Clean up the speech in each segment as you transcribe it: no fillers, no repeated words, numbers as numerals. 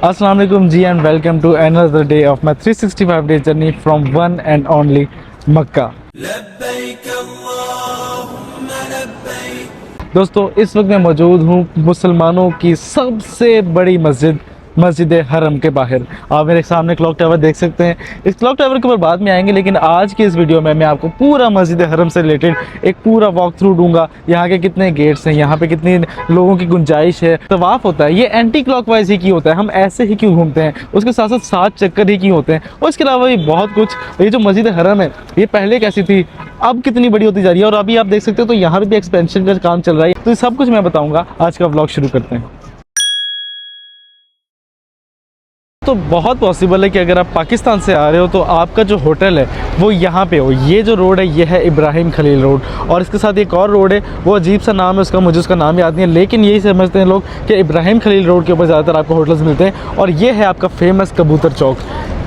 Assalamu alaikum ji and welcome to another day of my 365 days journey from one and only Makkah। दोस्तों इस वक्त मैं मौजूद हूँ मुसलमानों की सबसे बड़ी मस्जिद हरम के बाहर। आप मेरे सामने क्लॉक टावर देख सकते हैं। इस क्लॉक टावर के ऊपर बाद में आएंगे, लेकिन आज की इस वीडियो में मैं आपको पूरा मस्जिद हरम से रिलेटेड एक पूरा वॉक थ्रू दूंगा। यहाँ के कितने गेट्स हैं, यहाँ पे कितने लोगों की गुंजाइश है, तवाफ होता है, ये एंटी क्लॉकवाइज ही क्यों होता है, हम ऐसे ही क्यों घूमते हैं, उसके साथ साथ 7 चक्कर ही क्यों होते हैं, और इसके अलावा भी बहुत कुछ। ये जो मस्जिद हरम है ये पहले कैसी थी, अब कितनी बड़ी होती जा रही है, और अभी आप देख सकते हो तो यहाँ पे भी एक्सपेंशन का काम चल रहा है। तो ये सब कुछ मैं बताऊंगा। आज का व्लॉग शुरू करते हैं। तो बहुत पॉसिबल है कि अगर आप पाकिस्तान से आ रहे हो तो आपका जो होटल है वो यहाँ पे हो। ये जो रोड है ये है इब्राहिम खलील रोड, और इसके साथ एक और रोड है, वो अजीब सा नाम है उसका, मुझे उसका नाम याद नहीं है, लेकिन यही समझते हैं लोग कि इब्राहिम खलील रोड के ऊपर ज़्यादातर आपको होटल्स मिलते हैं। और ये है आपका फेमस कबूतर चौक।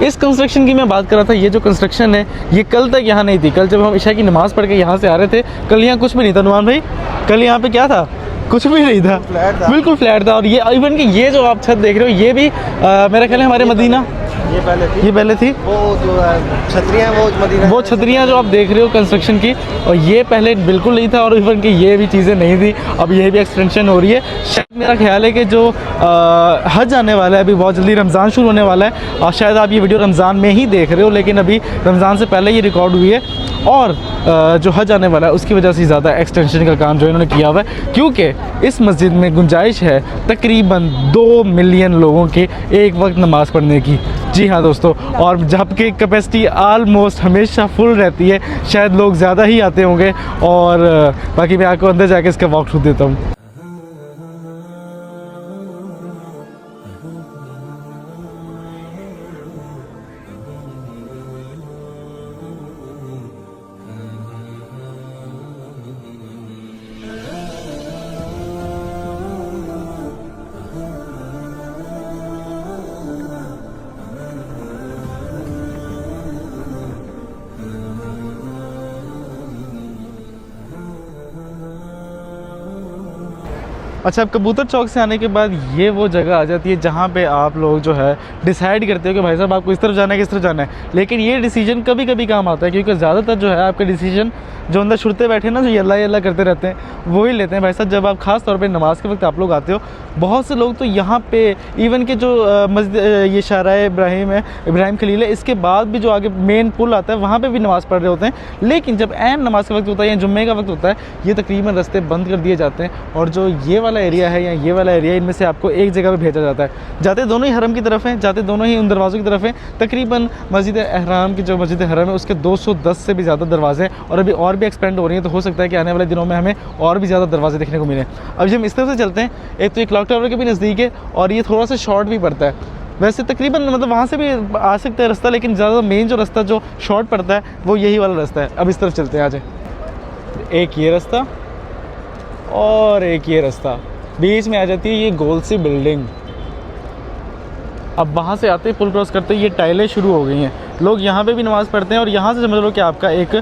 इस कंस्ट्रक्शन की मैं बात कर रहा था। ये जो कंस्ट्रक्शन है ये कल तक यहाँ नहीं थी। कल जब हम इशा की नमाज़ पढ़ के यहाँ से आ रहे थे, कल यहाँ कुछ भी नहीं था। नुमान भाई कल यहाँ पे क्या था? कुछ भी नहीं था, बिल्कुल फ्लैट था। और ये इवन कि ये जो आप छत देख रहे हो ये भी मेरा ख्याल है हमारे मदीना ये पहले थी वो जो छतरियाँ, वो छतरियाँ जो आप देख रहे हो कंस्ट्रक्शन की, और ये पहले बिल्कुल नहीं था। और इवन कि ये भी चीज़ें नहीं थी, अब ये भी एक्सटेंशन हो रही है। शायद मेरा ख्याल है कि जो हज आने वाला है, अभी बहुत जल्दी रमज़ान शुरू होने वाला है, और शायद आप ये वीडियो रमज़ान में ही देख रहे हो, लेकिन अभी रमज़ान से पहले ये रिकॉर्ड हुई है। और जो हज आने वाला है उसकी वजह से ज़्यादा एक्सटेंशन का काम जो इन्होंने किया हुआ है, क्योंकि इस मस्जिद में गुंजाइश है तकरीबन 2 मिलियन लोगों के एक वक्त नमाज़ पढ़ने की। जी हाँ दोस्तों, और जबकि कैपेसिटी आलमोस्ट हमेशा फुल रहती है, शायद लोग ज़्यादा ही आते होंगे। और बाकी मैं आपको अंदर जाके इसका वॉक थ्रू देता हूँ। अच्छा, अब कबूतर चौक से आने के बाद ये वो जगह आ जाती है जहाँ पे आप लोग जो है डिसाइड करते हो कि भाई साहब आपको इस तरफ जाना है, किस तरफ जाना है। लेकिन ये डिसीजन कभी कभी काम आता है, क्योंकि ज़्यादातर जो है आपके डिसीजन जो अंदर छुड़ते बैठे ना, जो यल्ला करते रहते हैं, वही लेते हैं भाई साहब। जब आप खास तौर पे नमाज के वक्त आप लोग आते हो, बहुत से लोग तो यहाँ पे इवन के जो मस्जिद ये शाहराह इब्राहिम है, इब्राहिम खलील है, इसके बाद भी जो आगे मेन पुल आता है वहाँ पे भी नमाज़ पढ़ रहे होते हैं। लेकिन जब ऐन नमाज का वक्त होता है या जुम्मे का वक्त होता है, ये तकरीबन रास्ते बंद कर दिए जाते हैं, और जो ये वाला एरिया है या ये वाला एरिया, इनमें से आपको एक जगह पे भेजा जाता है। जाते दोनों ही हरम की तरफ हैं, जाते दोनों ही उन दरवाज़ों की तरफ हैं। तकरीबन मस्जिद एहराम की जो मस्जिद हरम है उसके 210 से भी ज़्यादा दरवाजे हैं, और अभी और भी एक्सपेंड हो रही है। तो हो सकता है कि आने वाले दिनों में हमें और भी ज़्यादा दरवाजे देखने को मिले। अब जब हम इस तरफ से चलते हैं, एक तो ये क्लॉक टावर के भी नज़दीक है, और ये थोड़ा सा शॉर्ट भी पड़ता है। वैसे तकरीबन मतलब वहाँ से भी आ सकता है रास्ता, लेकिन ज़्यादा मेन जो रास्ता जो शॉर्ट पड़ता है वो यही वाला रास्ता है। अब इस तरफ चलते हैं। आ जाए, एक ये रास्ता और एक ये रास्ता, बीच में आ जाती है ये गोल सी बिल्डिंग। अब वहाँ से आते ही पुल क्रॉस करते ही ये टाइलें शुरू हो गई हैं। लोग यहाँ पे भी नमाज़ पढ़ते हैं, और यहाँ से समझ लो कि आपका एक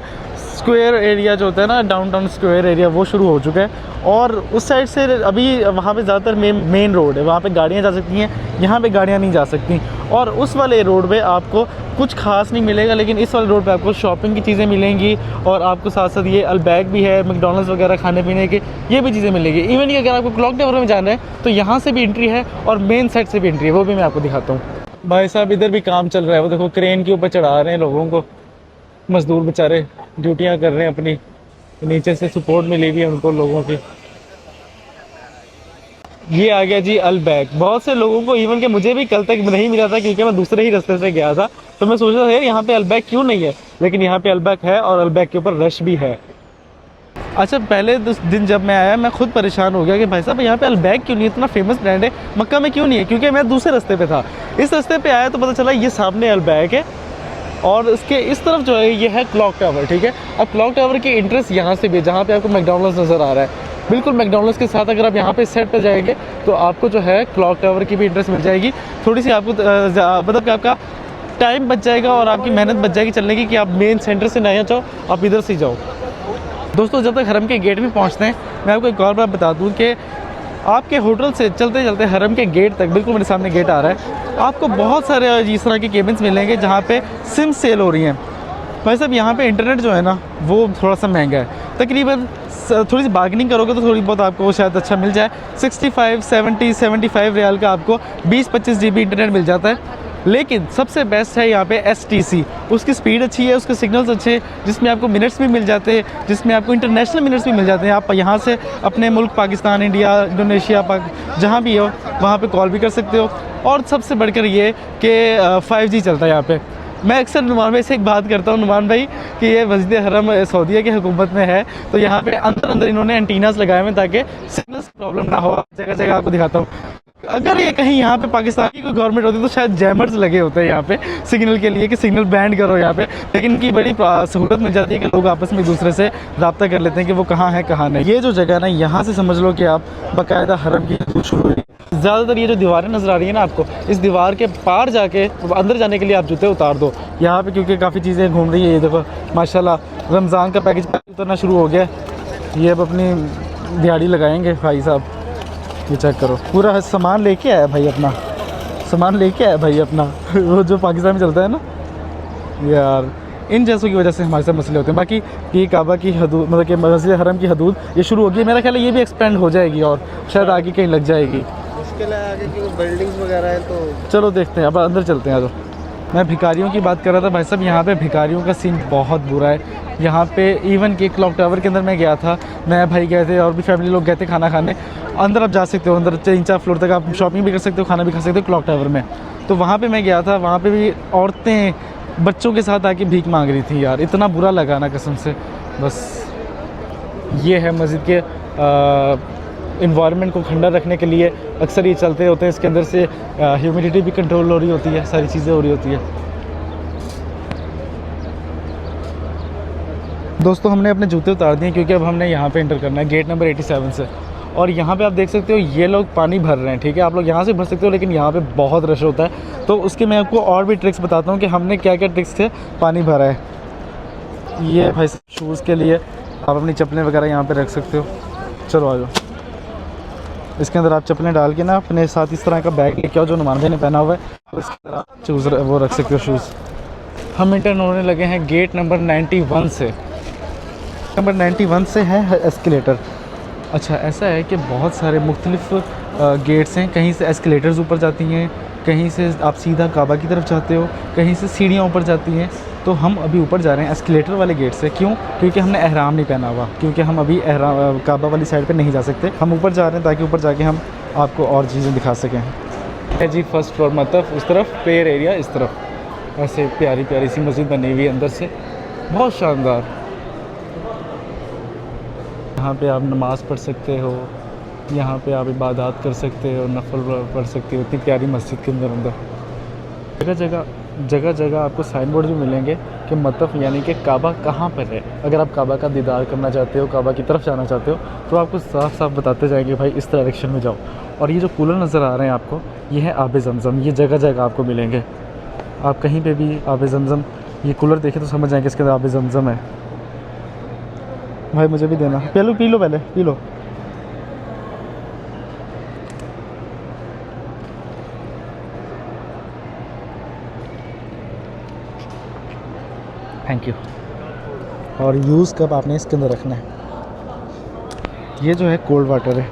स्क्वायर एरिया जो होता है ना, डाउनटाउन स्क्वायर एरिया, वो शुरू हो चुका है। और उस साइड से अभी वहाँ पे ज़्यादातर मेन रोड है, वहाँ पे गाड़ियाँ जा सकती हैं, यहाँ पे गाड़ियाँ नहीं जा सकती। और उस वाले रोड पे आपको कुछ खास नहीं मिलेगा, लेकिन इस वाले रोड पे आपको शॉपिंग की चीज़ें मिलेंगी, और आपको साथ साथ ये अलबैग भी है, मैकडॉनल्ड्स वगैरह खाने पीने के, ये भी चीज़ें मिलेंगी। इवन कि अगर आपको क्लॉक टावर में जाना है तो यहाँ से भी एंट्री है, और मेन साइड से भी एंट्री है, वो भी मैं आपको दिखाता हूँ। भाई साहब इधर भी काम चल रहा है, वो देखो क्रेन के ऊपर चढ़ा रहे हैं लोगों को, मजदूर बेचारे ड्यूटियां कर रहे हैं अपनी, नीचे से सपोर्ट मिली हुई है उनको लोगों की। ये आ गया जी अलबैग। बहुत से लोगों को इवन के मुझे भी कल तक नहीं मिला था, क्योंकि मैं दूसरे ही रास्ते से गया था, तो मैं सोच रहा था यार यहाँ पे अलबैग क्यों नहीं है, लेकिन यहाँ पे अलबैग है, और अलबैग के ऊपर रश भी है। अच्छा, पहले दिन जब मैं आया मैं खुद परेशान हो गया कि भाई साहब यहाँ पे अलबैग क्यों नहीं है, इतना फेमस ब्रांड है, मक्का में क्यों नहीं है, क्योंकि मैं दूसरे रास्ते पे था। इस रास्ते पे आया तो पता चला ये सामने अलबैग है, और इसके इस तरफ जो है ये है क्लॉक टावर। ठीक है, अब क्लॉक टावर की इंट्रेंस यहाँ से भी, जहाँ पे आपको मैकडॉनल्ड्स नज़र आ रहा है, बिल्कुल मैकडॉनल्ड्स के साथ अगर आप यहाँ पे सेट पे जाएंगे तो आपको जो है क्लॉक टावर की भी इंट्रेंस मिल जाएगी। थोड़ी सी आपको मतलब कि आपका टाइम बच जाएगा और आपकी मेहनत बच जाएगी चलने की, कि आप मेन सेंटर से ना जाओ, आप इधर से जाओ। दोस्तों जब तक हरम के गेट में पहुँचते हैं, मैं आपको एक और बात बता दूँ कि आपके होटल से चलते चलते हरम के गेट तक, बिल्कुल मेरे सामने गेट आ रहा है, आपको बहुत सारे इस तरह के केबिन्स मिलेंगे जहाँ पे सिम सेल हो रही हैं। भाई साहब यहाँ पे इंटरनेट जो है ना वो थोड़ा सा महंगा है, तकरीबन थोड़ी सी बार्गेनिंग करोगे तो थोड़ी बहुत आपको शायद अच्छा मिल जाए। 65, 70, 75 रियाल का आपको 20-25 GB इंटरनेट मिल जाता है। लेकिन सबसे बेस्ट है यहाँ पे STC, उसकी स्पीड अच्छी है, उसके सिग्नल्स अच्छे हैं, जिसमें आपको मिनट्स भी मिल जाते हैं, जिसमें आपको इंटरनेशनल मिनट्स भी मिल जाते हैं। आप यहाँ से अपने मुल्क पाकिस्तान, इंडिया, इंडोनेशिया, जहाँ भी हो वहाँ पे कॉल भी कर सकते हो। और सबसे बढ़कर ये कि 5G चलता है यहाँ पे। मैं अक्सर नुमान भाई से एक बात करता हूँ, नुमान भाई, कि ये मस्जिद हरम सऊदीया की हुकूमत में है, तो यहाँ पे अंदर अंदर इन्होंने एंटीनास लगाए हुए ताकि सिग्नल्स प्रॉब्लम ना हो। जगह जगह आपको दिखाता हूँ। अगर ये कहीं यहाँ पे पाकिस्तान की कोई गवर्नमेंट होती तो शायद जैमर्स लगे होते हैं यहाँ पे सिग्नल के लिए कि सिग्नल बैंड करो यहाँ पे, लेकिन इनकी बड़ी सहूलत मिल जाती है कि लोग आपस में एक दूसरे से रब्ता कर लेते हैं कि वो कहाँ है कहाँ नहीं। ये जो जगह है ना, यहाँ से समझ लो कि आप बाकायदा हरम की शुरू हुई। ज़्यादातर ये जो दीवारें नज़र आ रही है ना आपको, इस दीवार के पार जाके अंदर जाने के लिए आप जूते उतार दो यहाँ पे, क्योंकि काफ़ी चीज़ें घूम रही है। ये देखो माशाल्लाह रमज़ान का पैकेज उतरना शुरू हो गया। ये अब अपनी दिहाड़ी लगाएंगे भाई साहब। ये चेक करो, पूरा सामान लेके आया भाई अपना, सामान लेके आया भाई अपना वो जो पाकिस्तान में चलता है ना यार, इन जैसों की वजह से हमारे साथ मसले होते हैं। बाकी ये काबा की हदूद, मतलब कि मस्जिद हरम की हदूद ये शुरू होगी, मेरा ख्याल है ये भी एक्सपेंड हो जाएगी और शायद आगे कहीं लग जाएगी। मुश्किल है आगे की बिल्डिंग्स वगैरह है, तो चलो देखते हैं, अब अंदर चलते हैं। तो मैं भिखारियों की बात कर रहा था भाई साहब, यहाँ पे भिखारियों का सीन बहुत बुरा है। यहाँ पे इवन कि क्लॉक टावर के अंदर मैं गया था, मैं भाई गए थे और भी फैमिली लोग गए थे खाना खाने। अंदर आप जा सकते हो, अंदर 3-4 फ्लोर तक आप शॉपिंग भी कर सकते हो, खाना भी खा सकते हो क्लॉक टावर में। तो वहाँ पे मैं गया था, वहाँ पे भी औरतें बच्चों के साथ आके भीख मांग रही थी यार, इतना बुरा लगा ना कसम से। बस ये है मस्जिद के इन्वायरमेंट को ठंडा रखने के लिए अक्सर ये चलते होते हैं। इसके अंदर से ह्यूमिडिटी भी कंट्रोल हो रही होती है, सारी चीज़ें हो रही होती है। दोस्तों हमने अपने जूते उतार दिए क्योंकि अब हमने यहाँ पे एंटर करना है गेट नंबर 87 से। और यहाँ पे आप देख सकते हो ये लोग पानी भर रहे हैं, ठीक है, आप लोग यहाँ से भर सकते हो, लेकिन यहाँ पे बहुत रश होता है। तो उसके मैं आपको और भी ट्रिक्स बताता हूँ कि हमने क्या क्या ट्रिक्स से पानी भरा है। ये भाई शूज़ के लिए आप अपनी चप्पलें वगैरह यहाँ पर रख सकते हो। चलो आ जाओ, इसके अंदर आप चप्पलें डाल के ना अपने साथ इस तरह का बैग लेके आओ जो नुमान भाई ने पहना हुआ है, इसके अंदर आप शूज़ वो रख सकते हो शूज़। हम इंटर होने लगे हैं गेट नंबर 91 से। नंबर 91 से है एस्केलेटर। अच्छा ऐसा है कि बहुत सारे मुख्तलिफ गेट्स हैं, कहीं से एस्केलेटर्स ऊपर जाती हैं, कहीं से आप सीधा काबा की तरफ जाते हो, कहीं से सीढ़ियाँ ऊपर जाती हैं। तो हम अभी ऊपर जा रहे हैं एस्केलेटर वाले गेट से। क्यों? क्योंकि हमने एहराम नहीं पहना हुआ, क्योंकि हम अभी एहराम काबा वाली साइड पे नहीं जा सकते। हम ऊपर जा रहे हैं ताकि ऊपर जाके हम आपको और चीज़ें दिखा सकें। है जी फर्स्ट फ्लोर, मतलब उस तरफ प्रेयर एरिया, इस तरफ ऐसे प्यारी प्यारी सी मस्जिद बनी हुई है अंदर से, बहुत शानदार। यहाँ पे आप नमाज़ पढ़ सकते हो, यहाँ पे आप इबादत कर सकते हो, नफल पढ़ सकते हो, इतनी प्यारी मस्जिद के अंदर जगह जगह आपको साइन बोर्ड भी मिलेंगे कि मतफ यानी कि काबा कहाँ पर है। अगर आप काबा का दीदार करना चाहते हो, काबा की तरफ जाना चाहते हो, तो आपको साफ साफ बताते जाएंगे भाई इस डायरेक्शन में जाओ। और ये जो कूलर नज़र आ रहे हैं आपको, ये है आब ज़मज़म, ये जगह जगह आपको मिलेंगे। आप कहीं पे भी आब ज़मज़म, ये कूलर देखें तो समझ जाएंगे इसके अंदर आब ज़मज़म है। भाई मुझे भी देना, पी लो पहले पी लो। Thank you. और यूज़ कब आपने इसके अंदर रखना है। ये जो है कोल्ड वाटर है,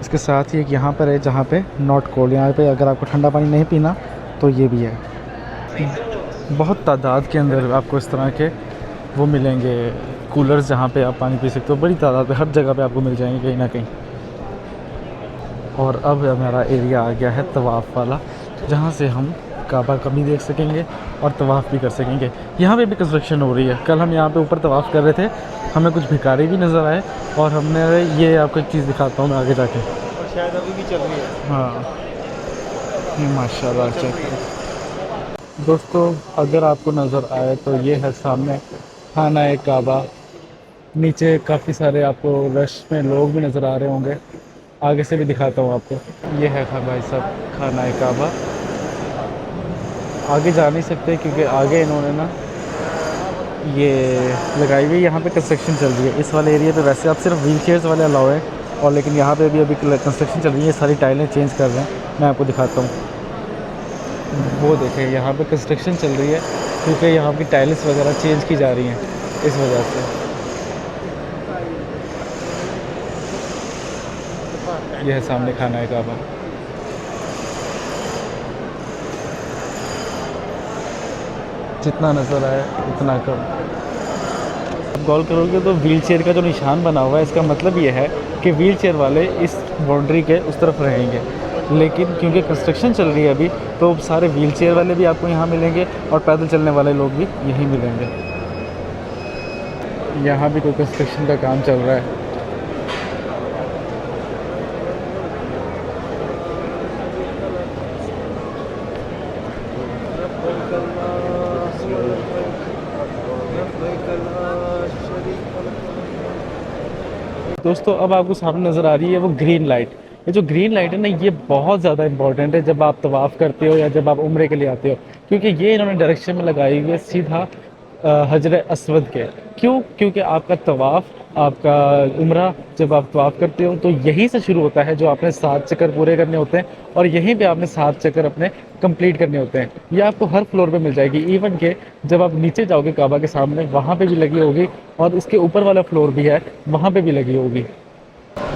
इसके साथ ही एक यहाँ पर है जहाँ पे नॉट कोल्ड, यहाँ पे अगर आपको ठंडा पानी नहीं पीना तो ये भी है। बहुत तादाद के अंदर आपको इस तरह के वो मिलेंगे कूलर्स जहाँ पे आप पानी पी सकते हो, बड़ी तादाद पे हर जगह पे आपको मिल जाएंगे कहीं ना कहीं। और अब हमारा एरिया आ गया है तवाफ़ वाला, जहाँ से हम काबा का भी देख सकेंगे और तवाफ़ भी कर सकेंगे। यहाँ पे भी कंस्ट्रक्शन हो रही है। कल हम यहाँ पे ऊपर तवाफ़ कर रहे थे, हमें कुछ भिखारी भी नज़र आए, और हमने ये आपको एक चीज़ दिखाता हूँ मैं आगे जाके, और शायद अभी भी चल रही है। हाँ ये माशाल्लाह चेक करो दोस्तों, अगर आपको नज़र आए तो ये है सामने खाना ए काबा। नीचे काफ़ी सारे आपको रश में लोग भी नज़र आ रहे होंगे, आगे से भी दिखाता हूँ आपको। ये है भाई साहब खाना ए काबा। आगे जा नहीं सकते क्योंकि आगे इन्होंने ना ये लगाई हुई, यहाँ पे कंस्ट्रक्शन चल रही है। इस वाले एरिया पे वैसे आप सिर्फ व्हील चेयर्स वाले अलाउ है, और लेकिन यहाँ पे भी अभी कंस्ट्रक्शन चल रही है, सारी टाइलें चेंज कर रहे हैं। मैं आपको दिखाता हूँ, वो देखें यहाँ पे कंस्ट्रक्शन चल रही है क्योंकि यहाँ की टाइल्स वगैरह चेंज की जा रही हैं इस वजह से। यह है सामने खाना है काबा। जितना नज़र आए उतना कम। आप गौर करोगे तो व्हील चेयर का जो निशान बना हुआ है, इसका मतलब ये है कि व्हील चेयर वाले इस बाउंड्री के उस तरफ रहेंगे, लेकिन क्योंकि कंस्ट्रक्शन चल रही है अभी तो सारे व्हील चेयर वाले भी आपको यहाँ मिलेंगे और पैदल चलने वाले लोग भी यहीं मिलेंगे। यहाँ भी कोई कंस्ट्रक्शन का काम चल रहा है। दोस्तों अब आपको सामने नज़र आ रही है वो ग्रीन लाइट। ये जो ग्रीन लाइट है ना, ये बहुत ज़्यादा इंपॉर्टेंट है जब आप तवाफ़ करते हो या जब आप उम्रे के लिए आते हो, क्योंकि ये इन्होंने डायरेक्शन में लगाई हुई है सीधा हजर अस्वद के। क्यों? क्योंकि आपका तवाफ़, आपका उम्रा जब आप तवाफ़ करते हो तो यहीं से शुरू होता है, जो आपने 7 चक्कर पूरे करने होते हैं और यहीं पे आपने 7 चक्कर अपने कंप्लीट करने होते हैं। ये आपको हर फ्लोर पे मिल जाएगी, इवन के जब आप नीचे जाओगे काबा के सामने वहाँ पे भी लगी होगी और इसके ऊपर वाला फ्लोर भी है वहाँ पे भी लगी होगी।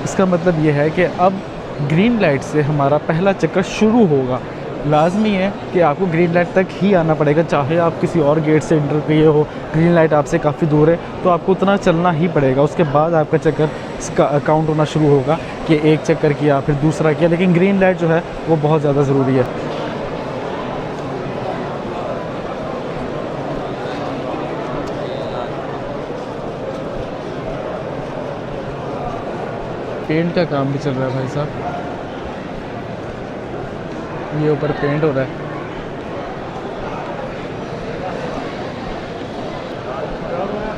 इसका मतलब ये है कि अब ग्रीन लाइट से हमारा पहला चक्कर शुरू होगा। लाजमी है कि आपको ग्रीन लाइट तक ही आना पड़ेगा, चाहे आप किसी और गेट से एंटर किए हो, ग्रीन लाइट आपसे काफ़ी दूर है तो आपको उतना चलना ही पड़ेगा। उसके बाद आपका चक्कर इसका काउंट होना शुरू होगा कि एक चक्कर किया फिर दूसरा किया, लेकिन ग्रीन लाइट जो है वो बहुत ज़्यादा ज़रूरी है। पेंट का काम भी चल रहा है भाई साहब, ये ऊपर पेंट हो रहा है।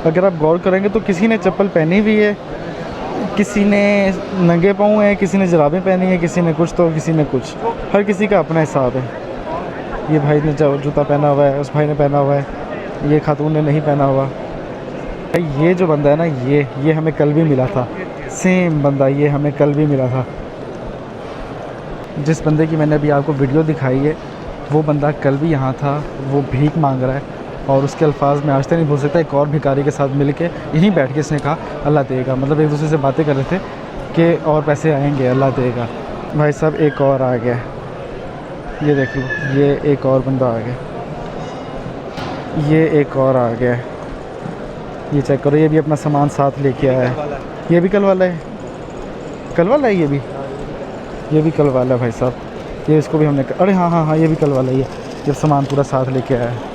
अगर आप गौर करेंगे तो किसी ने चप्पल पहनी हुई है, किसी ने नंगे पाँव है, किसी ने जुराबें पहनी है, किसी ने कुछ तो किसी ने कुछ, हर किसी का अपना हिसाब है। ये भाई ने जूता पहना हुआ है, उस भाई ने पहना हुआ है, ये खातून ने नहीं पहना हुआ। भाई ये जो बंदा है ना, ये हमें कल भी मिला था, सेम बंदा ये हमें कल भी मिला था। जिस बंदे की मैंने अभी आपको वीडियो दिखाई है वो बंदा कल भी यहाँ था, वो भीख मांग रहा है और उसके अल्फाज में आज तक नहीं भूल सकता। एक और भिखारी के साथ मिल के यहीं बैठ के इसने कहा अल्लाह देगा, मतलब एक दूसरे से बातें कर रहे थे कि और पैसे आएंगे, अल्लाह देगा। भाई साहब एक और आ गया, ये देख लो, ये एक और बंदा आ गया, ये एक और आ गया, ये चेक करो, ये भी अपना सामान साथ लेके आया है। ये भी कल वाला है, कल वाला है, ये भी कल वाला है भाई साहब। ये इसको भी हमने अरे हाँ, ये भी कल वाला ही है, ये सामान पूरा साथ लेके आया है।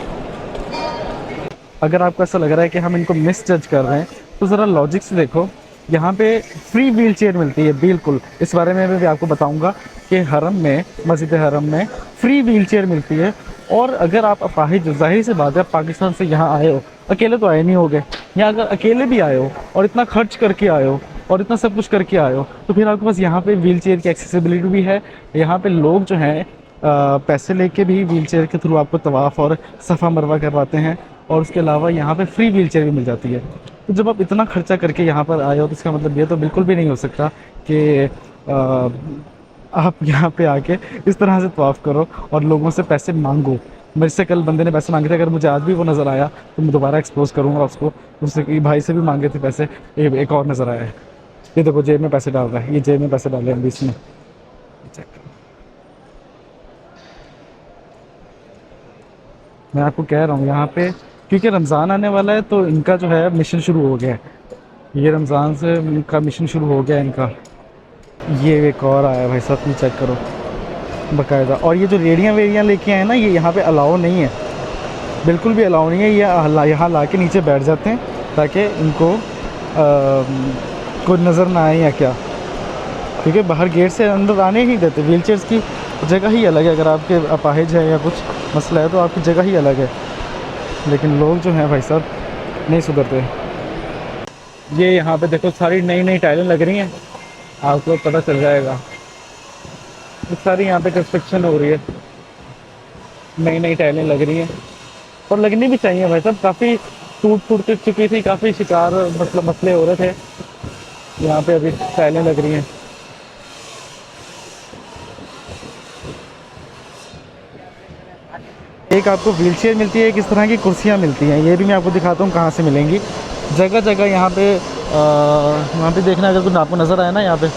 अगर आपको ऐसा लग रहा है कि हम इनको मिस जज कर रहे हैं तो ज़रा लॉजिक से देखो, यहाँ पे फ्री व्हील चेयर मिलती है। बिल्कुल, इस बारे में भी आपको बताऊंगा कि हरम में, मस्जिद हरम में फ्री व्हील चेयर मिलती है। और अगर आप अपाहिज, जाहिर सी बात है, पाकिस्तान से यहाँ आए हो, अकेले तो आए नहीं होगे, या अगर अकेले भी आए हो और इतना खर्च करके आए हो और इतना सब कुछ करके आए हो तो फिर आपके पास यहाँ पे व्हील चेयर की एक्सेसिबिलिटी भी है। यहाँ पे लोग जो हैं पैसे लेके भी व्हील चेयर के थ्रू आपको तवाफ़ और सफ़ा मरवा करवाते हैं, और उसके अलावा यहाँ पे फ्री व्हील चेयर भी मिल जाती है। तो जब आप इतना खर्चा करके यहाँ पर आए हो तो इसका मतलब ये तो बिल्कुल भी नहीं हो सकता कि आप यहाँ पे आके इस तरह से तवाफ़ करो और लोगों से पैसे मांगो। मेरे से कल बंदे ने पैसे मांगे थे, अगर मुझे आज भी वो नज़र आया तो मैं दोबारा एक्सपोज करूँगा उसको। उससे कि भाई से भी मांगे थे पैसे, एक और नज़र आया है, ये देखो जेब में पैसे डाल रहा है, ये जेब में पैसे डाले हैं बीच में। मैं आपको कह रहा हूँ यहाँ पे क्योंकि रमज़ान आने वाला है तो इनका जो है मिशन शुरू हो गया है, ये रमज़ान से इनका मिशन शुरू हो गया है इनका। ये एक और आया भाई साहब, ये चेक करो बाकायदा। और ये जो रेड़ियाँ वेड़ियाँ लेके आए ना, ये यहाँ पे अलाउ नहीं है, बिल्कुल भी अलाउ नहीं है। ये यहाँ ला के नीचे बैठ जाते हैं ताकि इनको कोई नज़र ना आए या क्या, क्योंकि बाहर गेट से अंदर आने ही देते। व्हील चेयर्स की जगह ही अलग है, अगर आपके अपाहिज है या कुछ मसला है तो आपकी जगह ही अलग है, लेकिन लोग जो हैं भाई साहब नहीं सुधरते। ये यहाँ पे देखो सारी नई नई टाइलें लग रही हैं, आपको पता चल जाएगा। ये सारी यहाँ पे कंस्ट्रक्शन हो रही है, नई नई टाइलें लग रही हैं और लगनी भी चाहिए भाई साहब। काफ़ी टूट चुकी थी, काफ़ी शिकार मसले हो रहे थे, यहाँ पे अभी टाइलें लग रही हैं। एक आपको व्हीलचेयर मिलती है, एक इस तरह की कुर्सियाँ मिलती हैं। ये भी मैं आपको दिखाता हूँ कहाँ से मिलेंगी। जगह जगह यहाँ पे देखना, अगर कुछ आपको नज़र आया ना यहाँ पे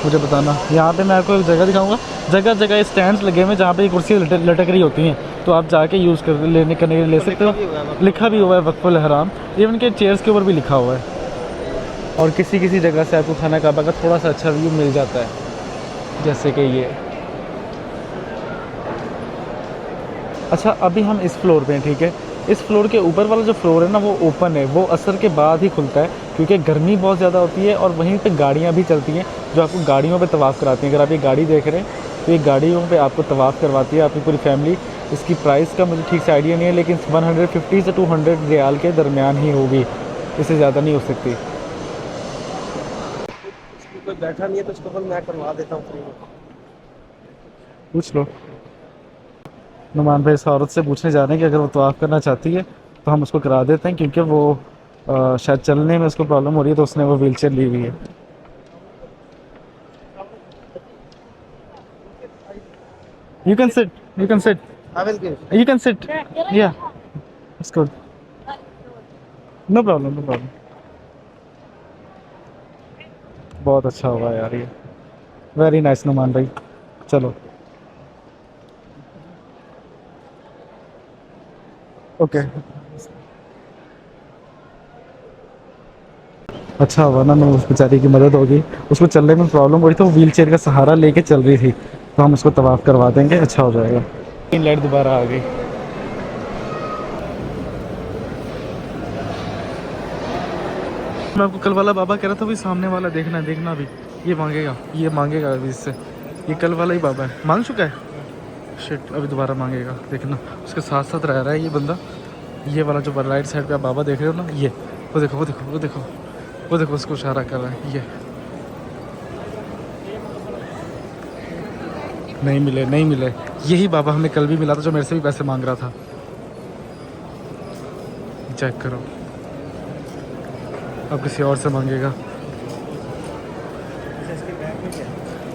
मुझे बताना। यहाँ पे मैं आपको एक जगह दिखाऊंगा, जगह जगह स्टैंड्स लगे हुए हैं जहाँ पे ये कुर्सियाँ लटक रही होती हैं, तो आप जाके यूज़ कर लेने करने के लिए ले सकते हो। लिखा भी हुआ है वक्फुल हराम, इवन के चेयर्स के ऊपर भी लिखा हुआ है। और किसी किसी जगह से आपको खाना काबा का थोड़ा सा अच्छा व्यू मिल जाता है, जैसे कि ये। अच्छा, अभी हम इस फ्लोर पे हैं, ठीक है। इस फ्लोर के ऊपर वाला जो फ्लोर है ना, वो ओपन है, वो असर के बाद ही खुलता है, क्योंकि गर्मी बहुत ज़्यादा होती है और वहीं पे गाड़ियाँ भी चलती हैं जो आपको गाड़ियों पे तवाफ़ कराती हैं। अगर आप ये गाड़ी देख रहे हैं तो ये गाड़ियों पे आपको तवाफ़ करवाती है आपकी पूरी फैमिली। इसकी प्राइस का मुझे ठीक से आइडिया नहीं है, लेकिन 150 से 200 रियाल के दरमियान ही होगी, इससे ज़्यादा नहीं हो सकती। कोई बैठा नहीं है तो उसको फिर मैं करवा देता हूँ फ्री में। पूछ लो। नुमान भाई इस औरत से पूछने जा रहे हैं कि अगर वो तवाफ़ करना चाहती है तो हम उसको करा देते हैं, क्योंकि वो शायद चलने में उसको प्रॉब्लम हो रही है, तो उसने वो व्हीलचेयर ली हुई है। You can sit, you can sit, I will give. You can sit, या it's good, no problem, no problem. बहुत अच्छा हुआ यार ये, वेरी नाइस नुमान भाई। चलो ओके। अच्छा हुआ ना, मैं उस बेचारी की मदद होगी। उसको चलने में प्रॉब्लम हो रही थी, वो व्हील चेयर का सहारा लेके चल रही थी, तो हम उसको तवाफ़ करवा देंगे, अच्छा हो जाएगा। तीन लाइट दोबारा आ गई। मैं आपको कल वाला बाबा कह रहा था, वही सामने वाला देखना, देखना अभी ये मांगेगा, ये मांगेगा अभी इससे। ये कल वाला ही बाबा है, मांग चुका है। शिट, अभी दोबारा मांगेगा, देखना। उसके साथ साथ रह रहा है ये बंदा। ये वाला जो राइट साइड पे आप बाबा देख रहे हो ना, ये वो देखो, वो देखो, वो देखो, वो देखो, उसको इशारा कर रहा है। ये नहीं मिले, नहीं मिले। यही बाबा हमें कल भी मिला था, जो मेरे से भी पैसे मांग रहा था। चेक करो, अब किसी और से मांगेगा।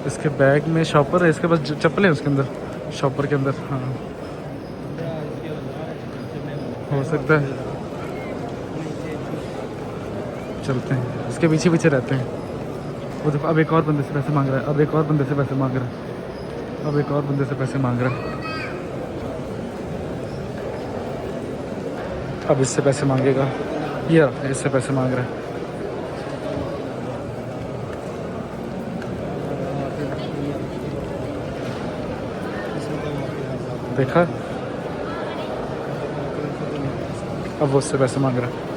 इसके बैग में शॉपर है, इसके पास चप्पल है उसके अंदर, शॉपर के अंदर। हाँ, हो सकता है। चलते हैं, इसके पीछे पीछे रहते हैं। वो देखो, अब एक और बंदे से पैसे मांग रहा है, अब एक और बंदे से पैसे मांग रहा है, अब एक और बंदे से पैसे मांग रहा है। अब इससे पैसे मांगेगा, ये इससे पैसे मांग रहा है। देखा, अब वो उससे पैसे मांग रहा है।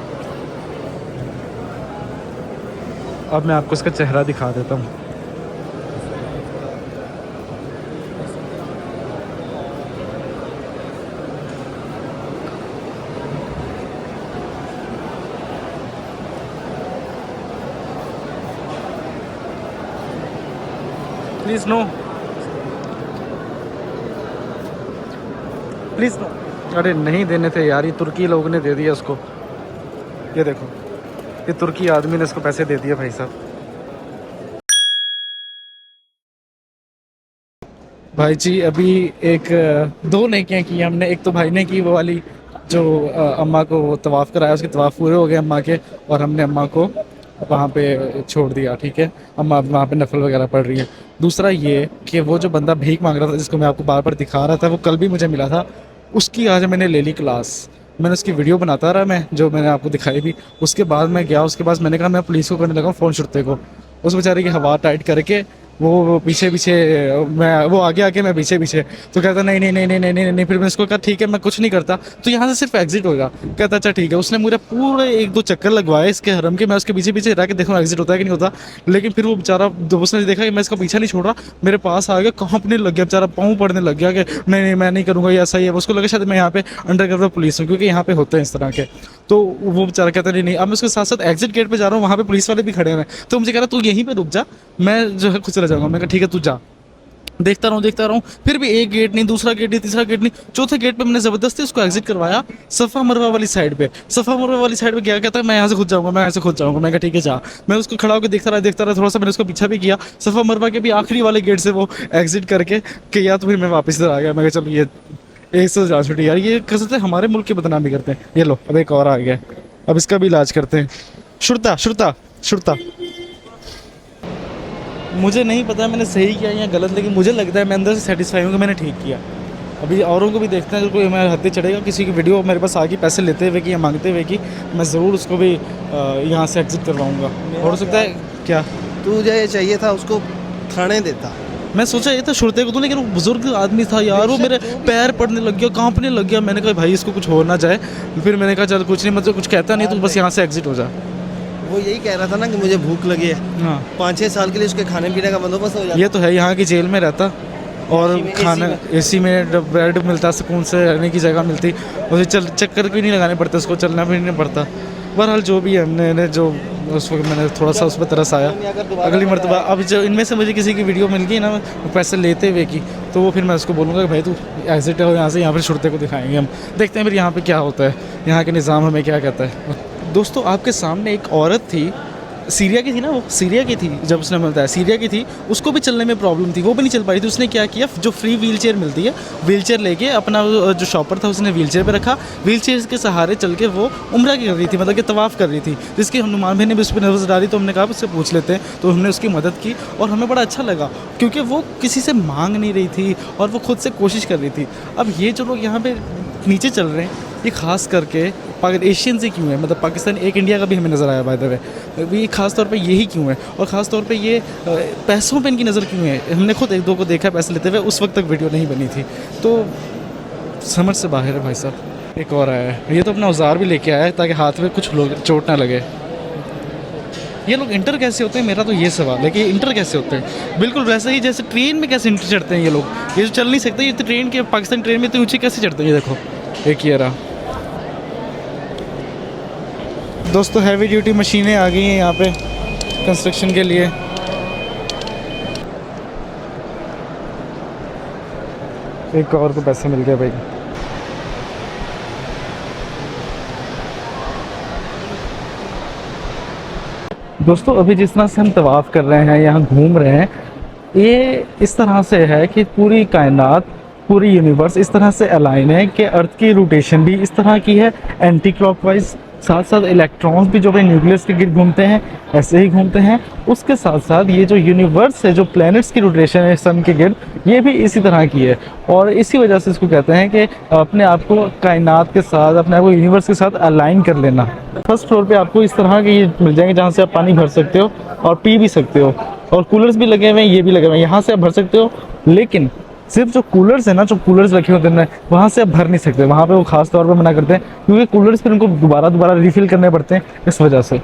अब मैं आपको इसका चेहरा दिखा देता हूँ। Please no, please no. अरे नहीं देने थे यार, ये तुर्की लोगों ने दे दिया उसको। ये देखो, ये तुर्की आदमी ने इसको पैसे दे दिए भाई साहब। भाई जी अभी एक दो नेकियां की हमने। एक तो भाई ने की वो वाली जो अम्मा को तवाफ़ कराया, उसके तवाफ़ पूरे हो गए अम्मा के, और हमने अम्मा को वहाँ पे छोड़ दिया, ठीक है। अम्मा वहाँ पे नफल वगैरह पढ़ रही है। दूसरा ये कि वो जो बंदा भीख मांग रहा था, जिसको मैं आपको बार बार दिखा रहा था, वो कल भी मुझे मिला था, उसकी आज मैंने ले ली क्लास। मैंने उसकी वीडियो बनाता रहा, मैं जो मैंने आपको दिखाई भी। उसके बाद मैं गया, उसके बाद मैंने कहा मैं पुलिस को करने लगा फ़ोन छुट्टे को। उस बेचारे की हवा टाइट करके वो पीछे पीछे, मैं वो आगे आके मैं पीछे पीछे, तो कहता नहीं नहीं नहीं नहीं नहीं नहीं नहीं। फिर मैं उसको कहा ठीक है मैं कुछ नहीं करता, तो यहाँ से सिर्फ एग्जिट होगा। कहता अच्छा ठीक है। उसने मुझे पूरे एक दो चक्कर लगवाए इसके हरम के, मैं उसके पीछे पीछे रह के देखूँ एग्जिट होता है कि नहीं होता। लेकिन फिर वो बेचारा, जब उसने देखा कि मैं इसका पीछा नहीं छोड़ रहा, मेरे पास आ गया, कांपने लग गया बेचारा, पाँव पड़ने लग गया कि नहीं नहीं मैं नहीं करूँगा, ये ऐसा ही है। उसको लगा शायद मैं यहाँ पे अंडर कवर पुलिस हूँ, क्योंकि यहाँ पे होते हैं इस तरह के। तो वो बेचारा कहता नहीं नहीं। अब मैं उसके साथ साथ एग्जिट गेट पे जा रहा हूँ, वहाँ पे पुलिस वाले भी खड़े हैं, तो मुझे कह रहा तू यहीं पे रुक जा, मैं जो है खुद चला जाऊँगा। मैं कहा ठीक है तू जा। देखता रहूँ, फिर भी एक गेट नहीं, दूसरा गेट नहीं, तीसरा गेट नहीं, चौथे गेट पे मैंने ज़बरदस्ती उसको एग्जिट करवाया सफ़ा मरवा वाली साइड पे। सफ़ा मरवा वाली साइड पे क्या कहता है, मैं यहाँ से खुद जाऊँगा, मैं यहाँ से खुद जाऊँगा। मैं कहा ठीक है जा। मैं उसको खड़ा होकर देखता रहा, थोड़ा सा मैंने उसको पीछा भी किया। सफ़ा मरवा के भी आखिरी वाले गेट से वो एग्जिट करके कि या तो फिर मैं वापस इधर आ गया। मैं कहा चलो ये एक से जान छुट्टी यार, ये कसरतें हमारे मुल्क की बदनामी करते हैं। ये लो अब एक और आ गया, अब इसका भी इलाज करते हैं। शुरता शुरता शुरता। मुझे नहीं पता मैंने सही किया या गलत, लेकिन मुझे लगता है मैं अंदर से सेटिस्फाई हूँ कि मैंने ठीक किया। अभी औरों को भी देखते हैं, अगर कोई हमारे हत्थे चढ़ेगा, किसी की वीडियो मेरे पास आके पैसे लेते हुए कि या मांगते हुए कि मैं ज़रूर उसको भी यहाँ से एग्जिट करवाऊँगा। हो सकता है क्या तुझे ये चाहिए था उसको थाने देता। मैं सोचा ये था शुरते को दूँ, लेकिन वो बुजुर्ग आदमी था यार, वो मेरे पैर पड़ने लग गया, कांपने लग गया। मैंने कहा भाई इसको कुछ हो ना जाए। फिर मैंने कहा चल कुछ नहीं, मतलब कुछ कहता नहीं, तो बस यहाँ से एग्जिट हो जा। वो यही कह रहा था ना कि मुझे भूख लगी है, हाँ 5-6 साल के लिए उसके खाने पीने का बंदोबस्त हो जाता। ये तो है, यहाँ की जेल में रहता और AC में खाना एसी में बेड मिलता, सुकून से रहने की जगह मिलती, उसे चक्कर भी नहीं लगाने पड़ते, उसको चलना भी नहीं पड़ता। बहरहाल जो भी है, हमने जो उस वक्त मैंने थोड़ा सा उस पर तरस आया। अगली मरतबा अब जो इनमें से मुझे किसी की वीडियो मिल गई ना पैसे लेते हुए की, तो वो फिर मैं उसको बोलूँगा कि भाई तू एग्जिट हो यहाँ से, यहाँ पर शुरते को दिखाएंगे हम, देखते हैं फिर यहाँ पे क्या होता है, यहाँ के निज़ाम हमें क्या कहता है। दोस्तों आपके सामने एक औरत थी, सीरिया की थी ना, वो सीरिया की थी, जब उसने बताया सीरिया की थी, उसको भी चलने में प्रॉब्लम थी, वो भी नहीं चल पा रही थी। उसने क्या किया, जो फ्री व्हील चेयर मिलती है, व्हील चेयर लेके अपना जो शॉपर था उसने व्हील चेयर पे रखा, व्हील चेयर के सहारे चल के वो उम्रा की कर रही थी, मतलब कि तवाफ़ कर रही थी, जिसकी हनुमान भाई ने भी उस पर नजर डाली। तो हमने कहा उससे पूछ लेते हैं, तो हमने उसकी मदद की और हमें बड़ा अच्छा लगा, क्योंकि वो किसी से मांग नहीं रही थी और वो खुद से कोशिश कर रही थी। अब ये जो लोग यहाँ पे नीचे चल रहे हैं, ये खास करके एशियन से क्यों है, मतलब पाकिस्तान एक इंडिया का भी हमें नज़र आया बाय द वे, ये खास तौर पे यही क्यों है, और ख़ास तौर पे ये पैसों पे इनकी नज़र क्यों है। हमने खुद एक दो को देखा पैसे लेते हुए, उस वक्त तक वीडियो नहीं बनी थी, तो समझ से बाहर है भाई साहब। एक और आया है, ये तो अपना औजार भी लेके आया है ताकि हाथ में कुछ लोग चोट ना लगे। ये लोग इंटर कैसे होते हैं, मेरा तो ये सवाल है कि इंटर कैसे होते हैं। बिल्कुल वैसे ही जैसे ट्रेन में कैसे इंटर चढ़ते हैं ये लोग, ये जो चल नहीं सकते, ये ट्रेन के पाकिस्तान ट्रेन में इतनी ऊँची कैसे चढ़ते हैं। ये देखो एक ये रहा। दोस्तों हैवी ड्यूटी मशीनें आ गई हैं यहाँ पे कंस्ट्रक्शन के लिए। एक और को पैसे मिल गए भाई। दोस्तों अभी जिस तरह से हम तवाफ़ कर रहे हैं, यहाँ घूम रहे हैं, ये इस तरह से है कि पूरी कायनात, पूरी यूनिवर्स इस तरह से अलाइन है कि अर्थ की रोटेशन भी इस तरह की है एंटी क्लॉकवाइज, साथ साथ इलेक्ट्रॉन्स भी जो भाई न्यूक्लियस के गिर्द घूमते हैं ऐसे ही घूमते हैं। उसके साथ साथ ये जो यूनिवर्स है, जो प्लैनेट्स की रोटेशन है सन के गिर्द, ये भी इसी तरह की है। और इसी वजह से इसको कहते हैं कि अपने आप को कायनात के साथ, अपने आप को यूनिवर्स के साथ अलाइन कर लेना। फर्स्ट फ्लोर पे आपको इस तरह के ये मिल जाएंगे जहाँ से आप पानी भर सकते हो और पी भी सकते हो, और कूलर्स भी लगे हुए हैं, ये भी लगे हुए हैं, यहाँ से आप भर सकते हो। लेकिन सिर्फ जो कूलर्स है ना, जो कूलर्स रखे होते हैं वहाँ से आप भर नहीं सकते, वहाँ पे वो खास तौर पे मना करते हैं, क्योंकि कूलर्स फिर उनको दोबारा रिफिल करने पड़ते हैं, इस वजह से।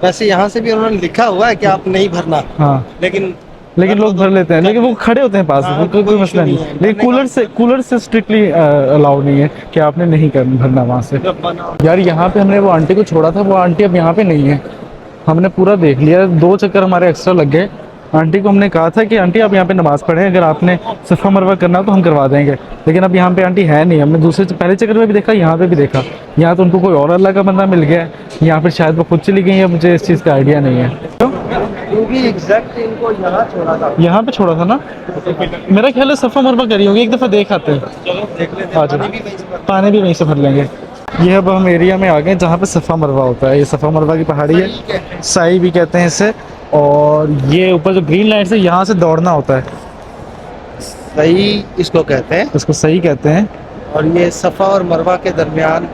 वैसे यहाँ से भी उन्होंने लिखा हुआ है कि आप नहीं भरना, हाँ लेकिन लोग भर लेते हैं, लेकिन वो खड़े होते हैं पास, कोई मसला नहीं। लेकिन कूलर से स्ट्रिक्टली अलाउ नहीं है कि आपने नहीं भरना वहाँ से। यार यहाँ पे हमने वो आंटी को छोड़ा था, वो आंटी अब यहाँ पे नहीं है, हमने पूरा देख लिया, 2 चक्कर हमारे एक्स्ट्रा लग गए। आंटी को हमने कहा था कि आंटी आप यहाँ पे नमाज़ पढ़ें, अगर आपने सफ़ा मरवा करना हो तो हम करवा देंगे, लेकिन अब यहाँ पे आंटी है नहीं। हमने पहले चक्कर में भी देखा, यहाँ पे भी देखा, यहाँ तो उनको कोई और अल्लाह का बंदा मिल गया है, यहाँ पर शायद वो खुद चली गई है, मुझे इस चीज़ का आइडिया नहीं है। क्योंकि एग्जैक्ट इनको यहाँ छोड़ा था, यहाँ पे छोड़ा था ना, मेरा ख्याल है सफ़ा मरवा करी होगी, एक दफ़ा देख आते हैं। पानी भी वहीं से भर लेंगे। ये अब हम एरिया में आ गए जहाँ पे सफ़ा मरवा होता है। ये सफ़ा मरवा की पहाड़ी है, साई भी कहते हैं इसे, और ये ऊपर जो ग्रीन लाइट है यहाँ से दौड़ना होता है, सही इसको कहते हैं, इसको सही कहते हैं। और ये सफ़ा और मरवा के दरमियान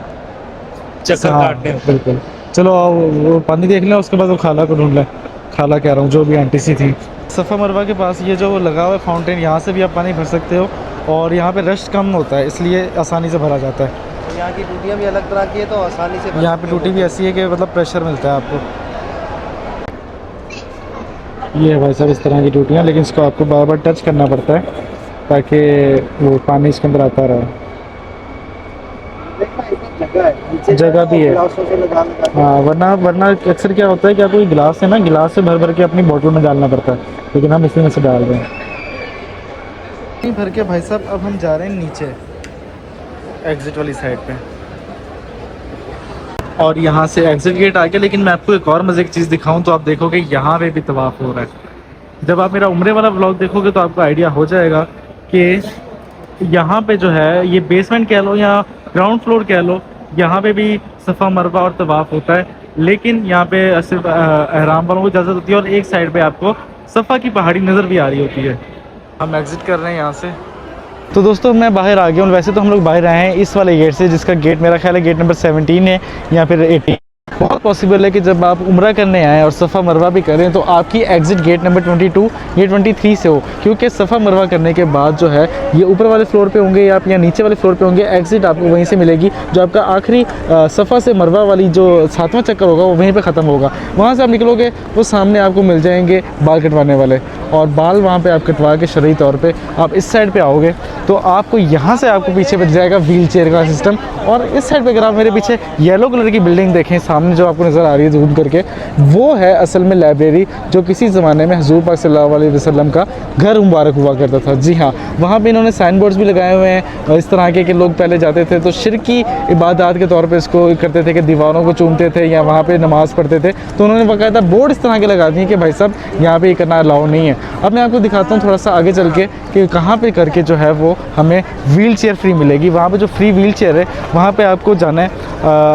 चक्कर काटने। बिल्कुल, चलो वो पानी देख लें, उसके बाद वो खाला को ढूंढ लें, खाला कह रहा हूँ, जो भी आंटी सी थी। सफ़ा मरवा के पास ये जो लगा हुआ है फाउंटेन, यहाँ से भी आप पानी भर सकते हो, और यहाँ पे रश कम होता है, इसलिए आसानी से भरा जाता है। यहाँ की टूटियाँ भी अलग तरह की है, तो आसानी से यहाँ पे टूटी भी ऐसी है कि मतलब प्रेशर मिलता है आपको। ये है भाई साहब इस तरह की टूटियाँ, लेकिन इसको आपको बार बार टच करना पड़ता है ताकि वो पानी इसके अंदर आता रहे। जगह भी है, हाँ, वरना अक्सर क्या होता है कि आपको गिलास है ना, गिलास से भर भर के अपनी बोतल में डालना पड़ता है, लेकिन हम इसी में से डाल रहे हैं। भर के भाई साहब अब हम जा रहे हैं नीचे एग्जिट वाली साइड पे, और यहाँ से एग्जिट गेट आ गया। लेकिन मैं आपको एक और मज़े की चीज़ दिखाऊं तो आप देखोगे यहाँ पे भी तवाफ़ हो रहा है। जब आप मेरा उम्रे वाला व्लॉग देखोगे तो आपको आइडिया हो जाएगा कि यहाँ पे जो है ये बेसमेंट कह लो या ग्राउंड फ्लोर कह लो, यहाँ पे भी सफ़ा मरवा और तवाफ़ होता है। लेकिन यहाँ पे सिर्फ एहराम वालों को इजाज़त होती है, और एक साइड पे आपको सफ़ा की पहाड़ी नज़र भी आ रही होती है। हम एग्ज़िट कर रहे हैं यहाँ से। तो दोस्तों मैं बाहर आ गया हूँ। वैसे तो हम लोग बाहर आए हैं इस वाले गेट से, जिसका गेट मेरा ख्याल है गेट नंबर 17 है या फिर 18। बहुत पॉसिबल है कि जब आप उम्रा करने आएँ और सफ़ा मरवा भी करें तो आपकी एग्ज़िट गेट नंबर 22 या 23 से हो, क्योंकि सफ़ा मरवा करने के बाद जो है ये ऊपर वाले फ्लोर पे होंगे या आप या नीचे वाले फ्लोर पे होंगे। एग्ज़िट आपको वहीं से मिलेगी। जो आपका आखिरी सफ़ा से मरवा वाली जो 7वां चक्कर होगा वो वहीं पर ख़त्म होगा। वहाँ से आप निकलोगे वो सामने आपको मिल जाएंगे बाल कटवाने वाले, और बाल वहाँ पर आप कटवा के शरई तौर पर आप इस साइड पर आओगे तो आपको यहाँ से आपको पीछे बच जाएगा व्हील चेयर का सिस्टम। और इस साइड पे अगर आप मेरे पीछे येलो कलर की बिल्डिंग देखें सामने जो आपको नज़र आ रही है जूम करके, वो है असल में लाइब्रेरी जो किसी ज़माने में हुज़ूर पाक सल्लल्लाहु अलैहि वसल्लम का घर मुबारक हुआ करता था। जी हाँ, वहाँ पे इन्होंने साइन बोर्ड्स भी लगाए हुए हैं इस तरह के कि लोग पहले जाते थे तो शिरकी इबादत के तौर पर इसको करते थे कि दीवारों को चूमते थे या वहाँ पर नमाज़ पढ़ते थे। तो उन्होंने बाकायदा बोर्ड इस तरह के लगा दिए कि भाई साहब यहाँ पर ये करना अलाउ नहीं है। अब मैं आपको दिखाता हूँ थोड़ा सा आगे चल के कि कहाँ पर करके जो है वो हमें व्हील चेयर फ्री मिलेगी। वहाँ पे जो फ्री व्हील चेयर है वहाँ पे आपको जाना है।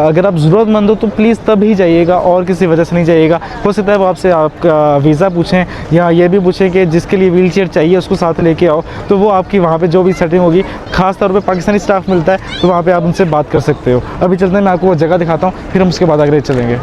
अगर आप ज़रूरतमंद हो तो प्लीज़ तब ही जाइएगा और किसी वजह से नहीं जाइएगा। हो सकता है वो आपसे आपका वीज़ा पूछें या ये भी पूछें कि जिसके लिए व्हील चेयर चाहिए उसको साथ लेके आओ, तो वो आपकी वहाँ पे जो भी सेटिंग होगी, ख़ास तौर पे पाकिस्तानी स्टाफ मिलता है तो वहाँ पे आप उनसे बात कर सकते हो। अभी चलते हैं, मैं आपको वो जगह दिखाता हूँ, फिर हम उसके बाद आगे चलेंगे।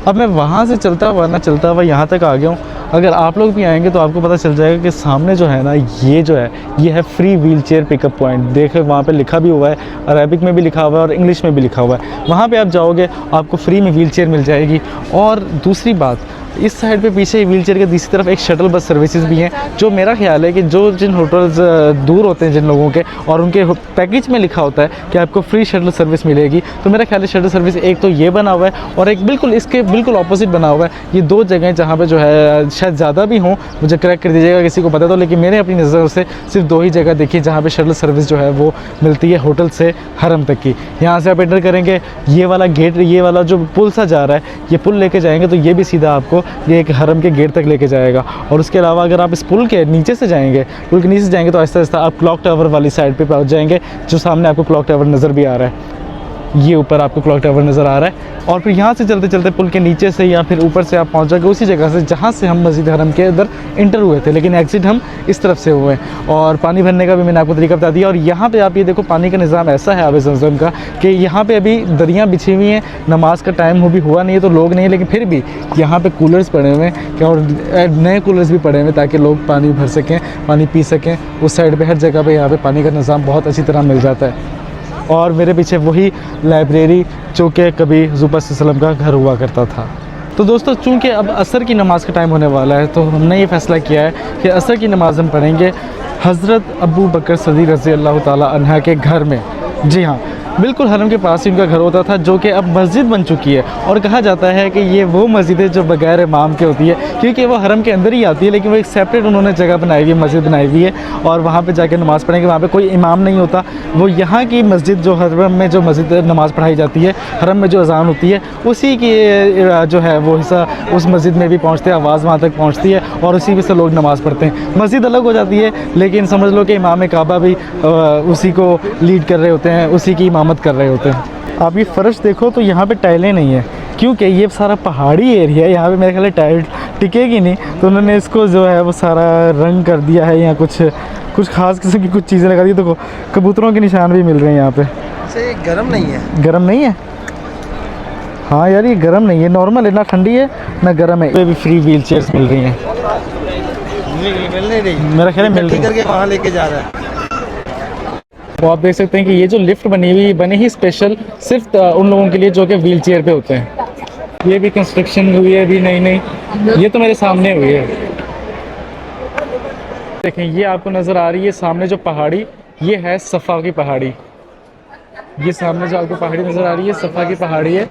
अब मैं वहाँ से चलता हुआ यहाँ तक आ गया हूँ। अगर आप लोग भी आएंगे तो आपको पता चल जाएगा कि सामने जो है ना ये है free wheel chair pickup point. देखो वहाँ पे लिखा भी हुआ है, अरबिक में भी लिखा हुआ है और इंग्लिश में भी लिखा हुआ है। वहाँ पे आप जाओगे आपको फ्री में व्हील चेयर मिल जाएगी। और दूसरी बात, इस साइड पे पीछे व्हील चेयर के दूसरी तरफ एक शटल बस सर्विसेज भी हैं, जो मेरा ख्याल है कि जो जिन होटल्स दूर होते हैं जिन लोगों के, और उनके पैकेज में लिखा होता है कि आपको फ्री शटल सर्विस मिलेगी, तो मेरा ख्याल है शटल सर्विस एक तो ये बना हुआ है और एक बिल्कुल इसके बिल्कुल ऑपोजिट बना हुआ है। ये दो जगह जहाँ पे जो है शायद ज़्यादा भी हों, मुझे करेक्ट कर दीजिएगा किसी को पता तो, लेकिन मैंने अपनी नज़र से सिर्फ दो ही जगह देखी जहाँ पर शटल सर्विस जो है वो मिलती है होटल से हरम तक की। यहाँ से आप एंटर करेंगे, ये वाला गेट, ये वाला जो पुल सा जा रहा है, ये पुल लेके जाएंगे तो ये भी सीधा आपको ये एक हरम के गेट तक लेके जाएगा। और उसके अलावा अगर आप इस पुल के नीचे से जाएंगे, पुल के नीचे से जाएंगे तो आहिस्ता आहिस्ता आप क्लॉक टावर वाली साइड पे पहुंच जाएंगे, जो सामने आपको क्लॉक टावर नज़र भी आ रहा है। ये ऊपर आपको क्लॉक टावर नज़र आ रहा है। और फिर यहाँ से चलते चलते पुल के नीचे से या फिर ऊपर से आप पहुँच जाएंगे उसी जगह से जहाँ से हम मस्जिद हरम के अंदर इंटर हुए थे, लेकिन एग्जिट हम इस तरफ से हुए हैं। और पानी भरने का भी मैंने आपको तरीका बता दिया। और यहाँ पे आप ये देखो पानी का निज़ाम ऐसा है आब ज़मज़म का कि यहाँ पे अभी दरियाँ बिछी हुई हैं, नमाज का टाइम भी हुआ नहीं है तो लोग नहीं है, लेकिन फिर भी यहाँ पे कूलर्स पड़े हुए हैं और नए कूलर्स भी पड़े हुए हैं ताकि लोग पानी भर सकें, पानी पी सकें। उस साइड पर हर जगह पर यहाँ पर पानी का निज़ाम बहुत अच्छी तरह मिल जाता है। और मेरे पीछे वही लाइब्रेरी जो कि कभी हुज़ूर पाक सल्लल्लाहु अलैहि वसल्लम का घर हुआ करता था। तो दोस्तों चूँकि अब असर की नमाज़ का टाइम होने वाला है तो हमने ये फ़ैसला किया है कि असर की नमाज़ हम पढ़ेंगे हज़रत अबू बकर सदीक़ रज़ी अल्लाह ताला अन्हा के घर में। जी हाँ, बिल्कुल हरम के पास ही उनका घर होता था, जो कि अब मस्जिद बन चुकी है। और कहा जाता है कि ये वो मस्जिद है जो बगैर इमाम के होती है, क्योंकि वो हरम के अंदर ही आती है, लेकिन वो एक सेपरेट उन्होंने जगह बनाई हुई है, मस्जिद बनाई हुई है। और वहाँ पे जाके नमाज़ पढ़ेंगे, वहाँ पे कोई इमाम नहीं होता। वो यहाँ की मस्जिद जो हरम में जो मस्जिद नमाज़ पढ़ाई जाती है, हरम में जो अज़ान होती है, उसी की जो है वो हिस्सा उस मस्जिद में भी पहुँचते हैं, आवाज़ वहाँ तक पहुँचती है और उसी में से लोग नमाज़ पढ़ते हैं। मस्जिद अलग हो जाती है, लेकिन समझ लो कि इमाम काबा भी उसी को लीड कर रहे होते हैं, उसी की इमामत कर रहे होते हैं। आप ये फ़र्श देखो तो यहाँ पे टाइलें नहीं है, क्योंकि ये सारा पहाड़ी एरिया है, यहाँ पे मेरे ख्याल टाइल टिकेगी नहीं, तो उन्होंने इसको जो है वो सारा रंग कर दिया है। यहाँ कुछ ख़ास किस्म की कुछ चीज़ें लगा दी। देखो कबूतरों के निशान भी मिल रहे हैं यहाँ पे। से गर्म नहीं है? गर्म नहीं है? हाँ यार ये गर्म नहीं है, नॉर्मल है, ना ठंडी है ना गर्म है। ये भी फ्री व्हील चेयर्स मिल रही हैं, मिल नहीं रही, मेरा ख्याल है मिल रही करके वहाँ लेके जा रहा है। तो आप देख सकते हैं कि ये जो लिफ्ट बनी ही स्पेशल सिर्फ उन लोगों के लिए जो कि व्हील चेयर पे होते हैं। ये भी कंस्ट्रक्शन हुई है अभी, नहीं ये तो मेरे सामने हुई है। देखें ये आपको नज़र आ रही है सामने जो पहाड़ी, ये है सफ़ा की पहाड़ी। ये सामने जो आपको पहाड़ी नज़र आ रही है सफ़ा की पहाड़ी है।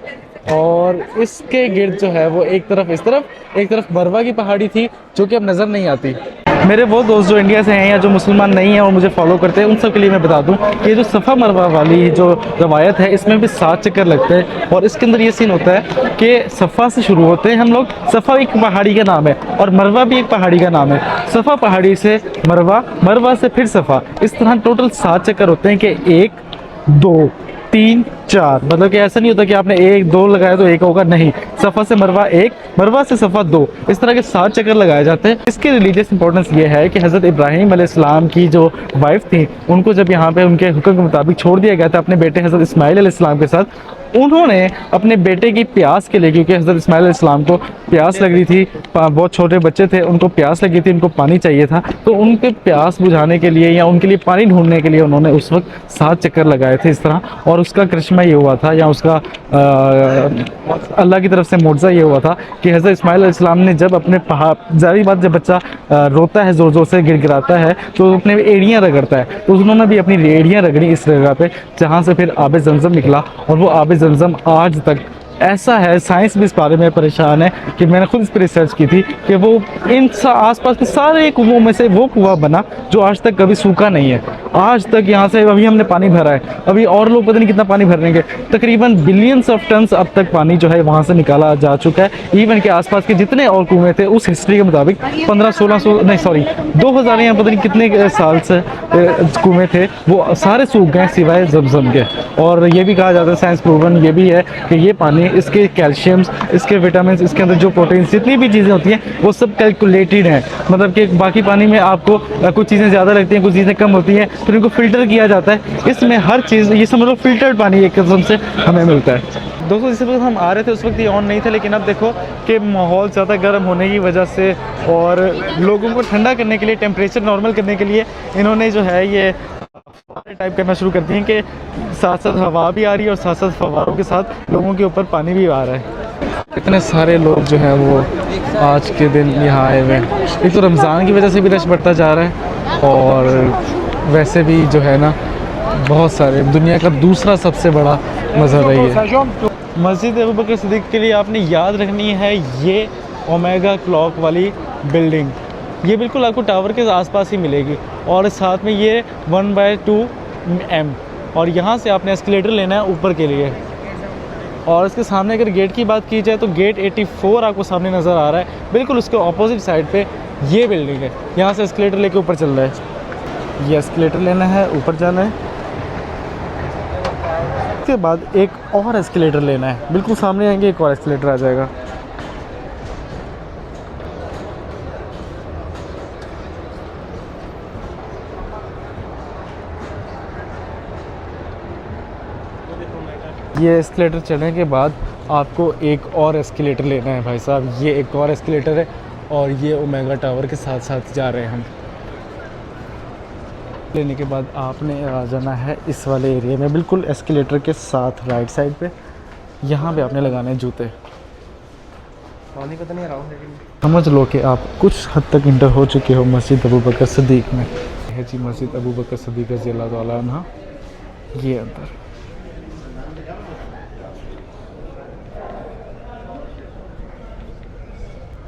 और इसके गिर्द जो है वो एक तरफ इस तरफ, एक तरफ मरवा की पहाड़ी थी जो कि अब नज़र नहीं आती। मेरे वो दोस्त जो इंडिया से हैं या जो मुसलमान नहीं हैं और मुझे फॉलो करते हैं, उन सब के लिए मैं बता दूं कि ये जो सफ़ा मरवा वाली जो रवायत है, इसमें भी 7 चक्कर लगते हैं। और इसके अंदर ये सीन होता है कि सफ़ा से शुरू होते हैं हम लोग। सफ़ा एक पहाड़ी का नाम है और मरवा भी एक पहाड़ी का नाम है। सफ़ा पहाड़ी से मरवा, मरवा से फिर सफ़ा, इस तरह टोटल 7 चक्कर होते हैं कि 1 2 3 4, मतलब कि ऐसा नहीं होता कि आपने 1 2 लगाया तो 1 होगा, नहीं। सफ़ा से मरवा 1, मरवा से सफ़ा 2, इस तरह के 7 चक्कर लगाए जाते हैं। इसकी रिलीजियस इंपॉर्टेंस ये है कि हज़रत इब्राहीम अलैहिस्सलाम की जो वाइफ थी, उनको जब यहाँ पे उनके हुक्म के मुताबिक छोड़ दिया गया था अपने बेटे हज़रत इस्माइल अलैहिस्सलाम के साथ, उन्होंने अपने बेटे की प्यास के लिए, क्योंकि हज़रत इस्माइल अलैहिस्सलाम को प्यास लग रही थी, बहुत छोटे बच्चे थे, उनको प्यास लगी थी, उनको पानी चाहिए था, तो उनके प्यास बुझाने के लिए या उनके लिए पानी ढूंढने के लिए उन्होंने उस वक्त 7 चक्कर लगाए थे इस तरह। और उसका करिश्मा ये हुआ था, या उसका अल्लाह की तरफ से मुआवजा ये हुआ था कि हज़रत इस्माइल अलैहिस्सलाम ने जब अपने ज़ाहिर बात, जब बच्चा रोता है, ज़ोर ज़ोर से गिड़गिड़ाता है, तो अपने एड़ियाँ रगड़ता है, तो उन्होंने भी अपनी एड़ियाँ रगड़ी इस जगह पे, जहाँ से फिर आब ज़मज़म निकला। और वो आब ज़मज़म आज तक, ऐसा है, साइंस भी इस बारे में परेशान है कि मैंने खुद इस पर रिसर्च की थी कि वो इन आसपास के सारे कुओं में से वो कुआं बना जो आज तक कभी सूखा नहीं है। आज तक यहाँ से अभी हमने पानी भरा है, अभी और लोग पता नहीं कितना पानी भरेंगे, तकरीबन बिलियंस ऑफ टन्स अब तक पानी जो है वहाँ से निकाला जा चुका है। इवन के आसपास के जितने और कुएँ थे उस हिस्ट्री के मुताबिक 1500-1600 नहीं सॉरी 2000 या पता नहीं कितने साल से कुएँ थे, वो सारे सूख गए सिवाय ज़मज़म के। और ये भी कहा जाता है, साइंस प्रूवन ये भी है कि ये पानी, इसके कैल्शियम्स, इसके विटामिन, इसके अंदर जो प्रोटीन, जितनी भी चीज़ें होती हैं वो सब कैलकुलेटेड हैं। मतलब कि बाकी पानी में आपको कुछ चीज़ें ज़्यादा लगती हैं, कुछ चीज़ें कम होती हैं, फिर इनको फ़िल्टर किया जाता है। इसमें हर चीज़, ये समझ लो फ़िल्टर्ड पानी एक किस्म से हमें मिलता है। दोस्तों जिस वक्त हम आ रहे थे उस वक्त ये ऑन नहीं था, लेकिन अब देखो कि माहौल ज़्यादा गर्म होने की वजह से और लोगों को ठंडा करने के लिए, टेम्परेचर नॉर्मल करने के लिए इन्होंने जो है ये टाइप करना शुरू कर दिए हैं कि साथ साथ हवा भी आ रही है और साथ साथ फव्वारों के साथ लोगों के ऊपर पानी भी आ रहा है। इतने सारे लोग जो हैं वो आज के दिन यहाँ आए हुए हैं। एक तो रमज़ान की वजह से भी रश बढ़ता जा रहा है और वैसे भी जो है ना बहुत सारे, दुनिया का दूसरा सबसे बड़ा मज़हब है ये। मस्जिद अबू बकर सिद्दीक़ के लिए आपने याद रखनी है ये ओमेगा क्लॉक वाली बिल्डिंग, ये बिल्कुल आपको टावर के आसपास ही मिलेगी और साथ में ये 1/2 m, और यहाँ से आपने एस्केलेटर लेना है ऊपर के लिए। और इसके सामने अगर गेट की बात की जाए तो गेट 84 आपको सामने नज़र आ रहा है, बिल्कुल उसके ऑपोजिट साइड पे ये बिल्डिंग है। यहाँ से एस्केलेटर लेके ऊपर चल रहा है, ये एस्केलेटर लेना है, ऊपर जाना है, उसके बाद एक और एस्केलेटर लेना है, बिल्कुल सामने आएंगे एक और एस्केलेटर आ जाएगा। ये एस्केलेटर चढ़ने के बाद आपको एक और एस्केलेटर लेना है भाई साहब, ये एक और एस्केलेटर है और ये ओमेगा टावर के साथ साथ जा रहे हैं हम। लेने के बाद आपने आ जाना है इस वाले एरिया में, बिल्कुल एस्केलेटर के साथ राइट साइड पे, यहाँ पे आपने लगाने हैं जूते। पानी पता नहीं आ रहा लेकिन समझ लो कि आप कुछ हद तक इंटर हो चुके हो मस्जिद अबू बकर सिद्दीक़ में। है जी मस्जिद अबू बकर सिद्दीक़ रज़ी अल्लाह तआला अन्हा, ये अंदर।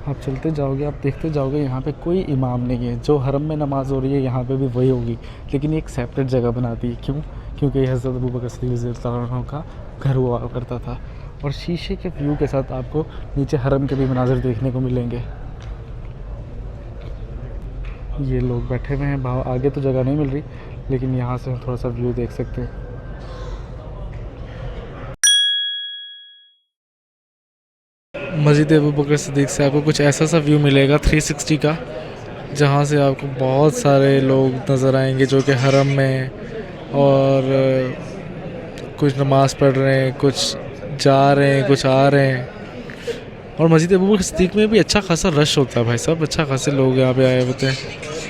आप चलते जाओगे, आप देखते जाओगे, यहाँ पे कोई इमाम नहीं है। जो हरम में नमाज़ हो रही है यहाँ पे भी वही होगी, लेकिन एक सेपरेट जगह बना दी। क्यों? क्योंकि ये हज़रत अबू बकर सिद्दीक़ रज़ी अल्लाह अन्हु का घर हुआ करता था और शीशे के व्यू के साथ आपको नीचे हरम के भी मनाज़र देखने को मिलेंगे। ये लोग बैठे हुए हैं, आगे तो जगह नहीं मिल रही, लेकिन यहाँ से हम थोड़ा सा व्यू देख सकते हैं। मस्जिद अबू बकर सिद्दीक़ से आपको कुछ ऐसा सा व्यू मिलेगा 360 का, जहाँ से आपको बहुत सारे लोग नज़र आएंगे जो कि हरम में और कुछ नमाज़ पढ़ रहे हैं, कुछ जा रहे हैं, कुछ आ रहे हैं। और मस्जिद अबू बकर सिद्दीक़ में भी अच्छा खासा रश होता है भाई साहब, अच्छा खासे लोग यहाँ पे आए होते हैं।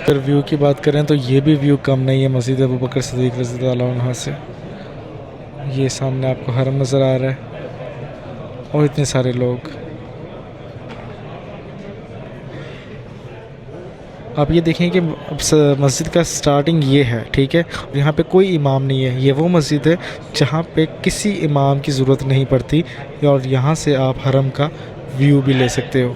अगर व्यू की बात करें तो ये भी व्यू कम नहीं है मस्जिद अबू बकर सिद्दीक़ रज़ी अल्लाह अन्हु से। ये सामने आपको हरम नज़र आ रहा है और इतने सारे लोग। आप ये देखें कि मस्जिद का स्टार्टिंग ये है, ठीक है, यहाँ पे कोई इमाम नहीं है। ये वो मस्जिद है जहाँ पे किसी इमाम की ज़रूरत नहीं पड़ती और यहाँ से आप हरम का व्यू भी ले सकते हो।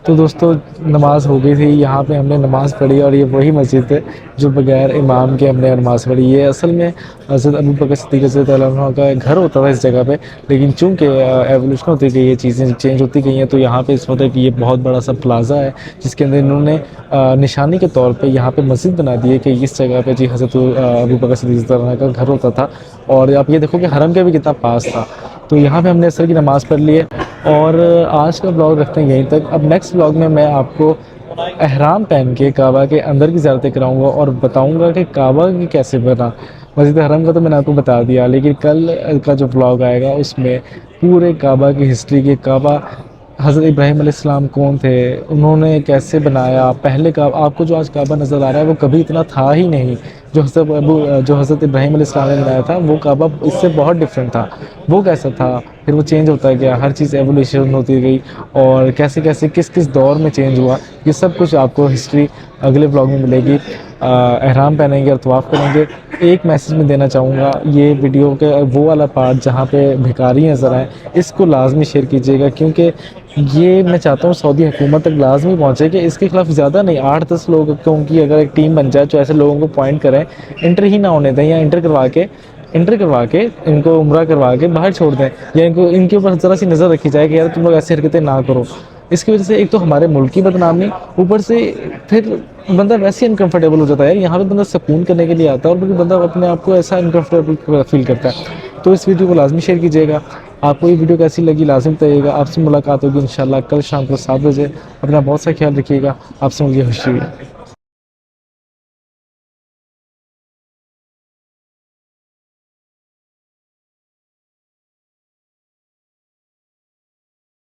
तो दोस्तों नमाज़ हो गई थी, यहाँ पे हमने नमाज़ पढ़ी और ये वही मस्जिद है जो बगैर इमाम के हमने नमाज़ पढ़ी। ये असल में हज़रत अबू बकर सिद्दीक़ रज़ियल्लाहु अन्हु का घर होता था इस जगह पे, लेकिन चूँकि एवोल्यूशन होती गई है, चीज़ें चेंज होती गई हैं, तो यहाँ पे इस वक्त ये बहुत बड़ा सा प्लाज़ा है जिसके अंदर इन्होंने निशानी के तौर पे यहाँ पे मस्जिद बना दी है कि इस जगह पे जी हज़रत अबू बकर सिद्दीक़ रज़ियल्लाहु अन्हु का घर होता था। और आप ये देखो कि हरम के भी कितना पास था। तो यहाँ पे हमने असर की नमाज़ पढ़ ली है और आज का ब्लॉग रखते हैं यहीं तक। अब नेक्स्ट ब्लॉग में मैं आपको एहराम पहन के काबा के अंदर की ज़ियारतें कराऊंगा और बताऊंगा कि काबा की कैसे बना। मस्जिद हरम का तो मैंने आपको बता दिया, लेकिन कल का जो ब्लॉग आएगा उसमें पूरे काबा की हिस्ट्री के, काबा हज़रत इब्राहीम अलैहिस्सलाम कौन थे, उन्होंने कैसे बनाया, पहले का आपको जो आज काबा नज़र आ रहा है वो कभी इतना था ही नहीं। जो हज़रत इब्राहीम अलैहिस्सलाम ने बनाया था वो काबा इससे बहुत डिफरेंट था। वो कैसा था, फिर वो चेंज होता गया, हर चीज़ एवोल्यूशन होती गई और कैसे कैसे किस किस दौर में चेंज हुआ, ये सब कुछ आपको हिस्ट्री अगले ब्लॉग में मिलेगी। एहराम पहनेंगे और तवाफ़ करेंगे। एक मैसेज मैं देना चाहूँगा, ये वीडियो के वो वाला पार्ट जहाँ पे भिखारी नज़र आए इसको लाजमी शेयर कीजिएगा, क्योंकि ये मैं चाहता हूँ सऊदी हुकूमत तक लाजमी पहुँचे कि इसके खिलाफ ज़्यादा नहीं 8-10 लोगों की अगर एक टीम बन जाए जो ऐसे लोगों को पॉइंट करें, इंटर ही ना होने दें या इंटर करवा के इनको उम्रा करवा के बाहर छोड़ दें, या इनके ऊपर ज़रा सी नज़र रखी जाए कि यार तुम लोग ऐसी हरकतें ना करो। इसकी वजह से एक तो हमारे मुल्क की बदनामी, ऊपर से फिर बंदा वैसे ही अनकंफर्टेबल हो जाता है। यार यहाँ पे बंदा सुकून करने के लिए आता है और फिर बंदा अपने आप को ऐसा अनकंफर्टेबल फील करता है। तो इस वीडियो को लाजमी शेयर कीजिएगा। आपको ये वीडियो कैसी लगी लाजमी बताइएगा। आपसे मुलाकात होगी इंशाल्लाह कल शाम को 7 बजे। अपना बहुत सा ख्याल रखिएगा। आपसे मुझे खुशी हुई।